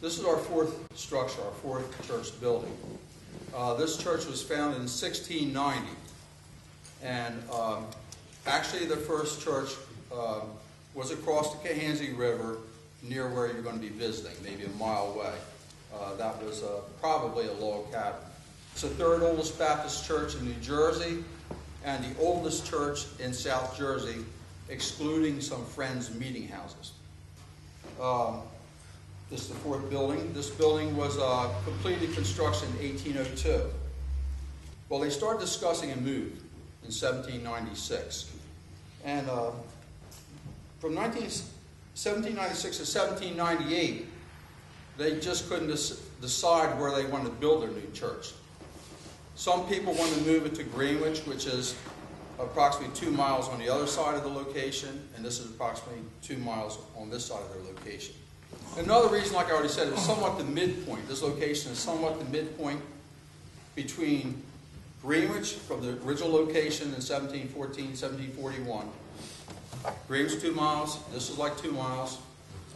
This is our fourth structure, our fourth church building. This church was founded in 1690. And actually the first church was across the Cohansey River near where you're going to be visiting, maybe a mile away. That was probably a log cabin. It's the third oldest Baptist church in New Jersey and the oldest church in South Jersey, excluding some Friends meeting houses. This is the fourth building. This building was completed construction in 1802. Well, they started discussing a move in 1796. And from 1796 to 1798, they just couldn't decide where they wanted to build their new church. Some people wanted to move it to Greenwich, which is approximately 2 miles on the other side of the location, and this is approximately 2 miles on this side of their location. Another reason, like I already said, is somewhat the midpoint. This location is somewhat the midpoint between Greenwich, from the original location in 1714, 1741. Greenwich 2 miles, this is like 2 miles.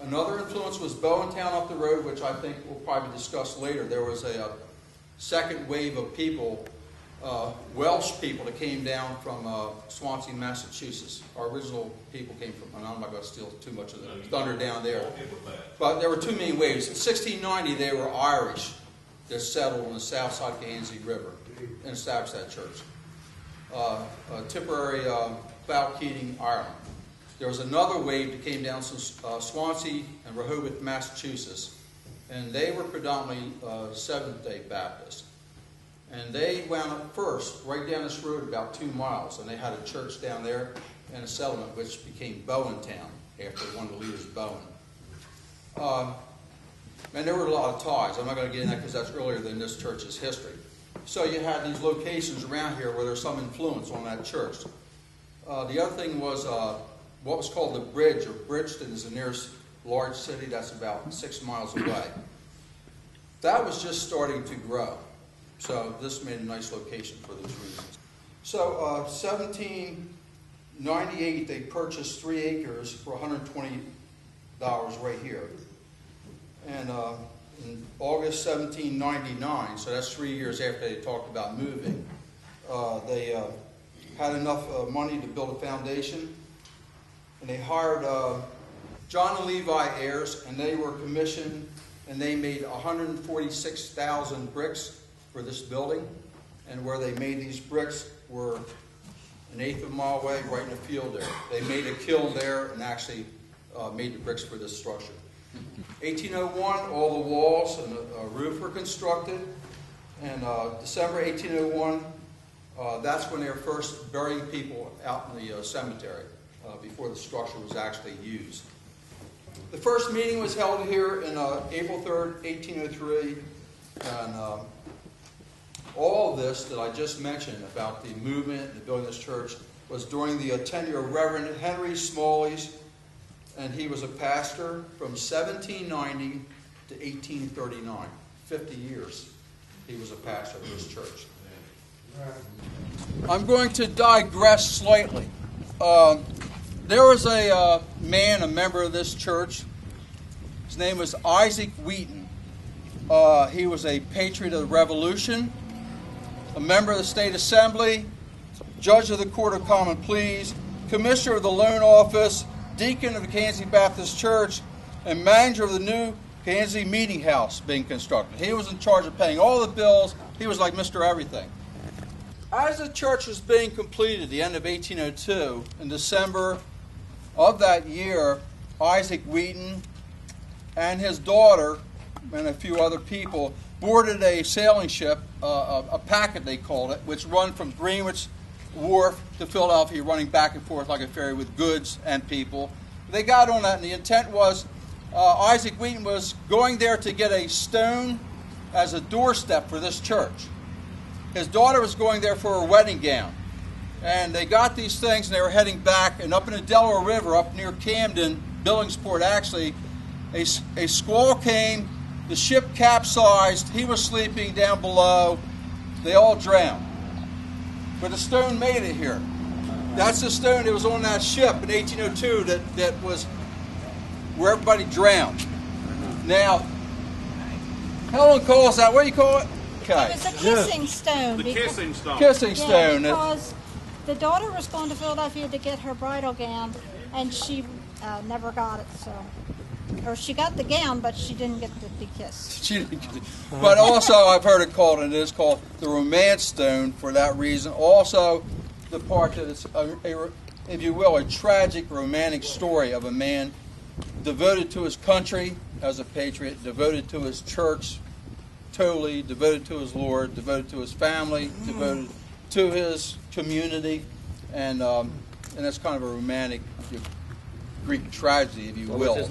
Another influence was Bowentown up the road, which I think we'll probably discuss later. There was a second wave of people, Welsh people that came down from Swansea, Massachusetts. Our original people came from, and I'm not going to steal too much of the thunder down there. But there were two main waves. In 1690, they were Irish that settled on the south side of the Cohansey River and established that church. Tipperary, Balkeating, Ireland. There was another wave that came down from Swansea and Rehoboth, Massachusetts. And they were predominantly Seventh-day Baptist. And they wound up first, right down this road about 2 miles. And they had a church down there and a settlement which became Bowentown after one of the leaders, Bowen. And there were a lot of ties. I'm not going to get into that because that's earlier than this church's history. So you had these locations around here where there's some influence on that church. The other thing was what was called the Bridge, or Bridgeton is the nearest large city that's about 6 miles away. That was just starting to grow. So this made a nice location for those reasons. So 1798, they purchased 3 acres for $120 right here. And in August 1799, so that's 3 years after they talked about moving, they had enough money to build a foundation. And they hired John and Levi Ayers, and they were commissioned, and they made 146,000 bricks for this building. And where they made these bricks were an eighth of a mile away, right in the field there. They made a kiln there and actually made the bricks for this structure. 1801, all the walls and the roof were constructed. And December 1801, that's when they were first burying people out in the cemetery before the structure was actually used. The first meeting was held here in April 3rd, 1803, and all of this that I just mentioned about the movement and building this church was during the tenure of Reverend Henry Smalleys, and he was a pastor from 1790 to 1839. 50 years he was a pastor of this church. I'm going to digress slightly. There was a man, a member of this church. His name was Isaac Wheaton. He was a patriot of the Revolution, a member of the State Assembly, judge of the Court of Common Pleas, commissioner of the Loan Office, deacon of the Cohansey Baptist Church, and manager of the new Cohansey Meeting House being constructed. He was in charge of paying all the bills. He was like Mr. Everything. As the church was being completed at the end of 1802, in December of that year, Isaac Wheaton and his daughter and a few other people boarded a sailing ship, a packet they called it, which run from Greenwich Wharf to Philadelphia, running back and forth like a ferry with goods and people. They got on that, and the intent was Isaac Wheaton was going there to get a stone as a doorstep for this church. His daughter was going there for her wedding gown. And they got these things, and they were heading back, and up in the Delaware River, up near Camden, Billingsport actually, a squall came, the ship capsized, he was sleeping down below, they all drowned. But the stone made it here. That's the stone that was on that ship in 1802 that was where everybody drowned. Now, Helen calls that, what do you call it? It Okay. was a kissing stone. The kissing stone. Kissing Yeah, stone. because the daughter was going to Philadelphia to get her bridal gown, and she never got it. So, or she got the gown, but she didn't get to be kissed. She didn't get it. But also, I've heard it called, and it is called the romance stone for that reason. Also, the part that it's, if you will, a tragic romantic story of a man devoted to his country as a patriot, devoted to his church, totally devoted to his Lord, devoted to his family, devoted to his community, and that's kind of a romantic Greek tragedy, if you will.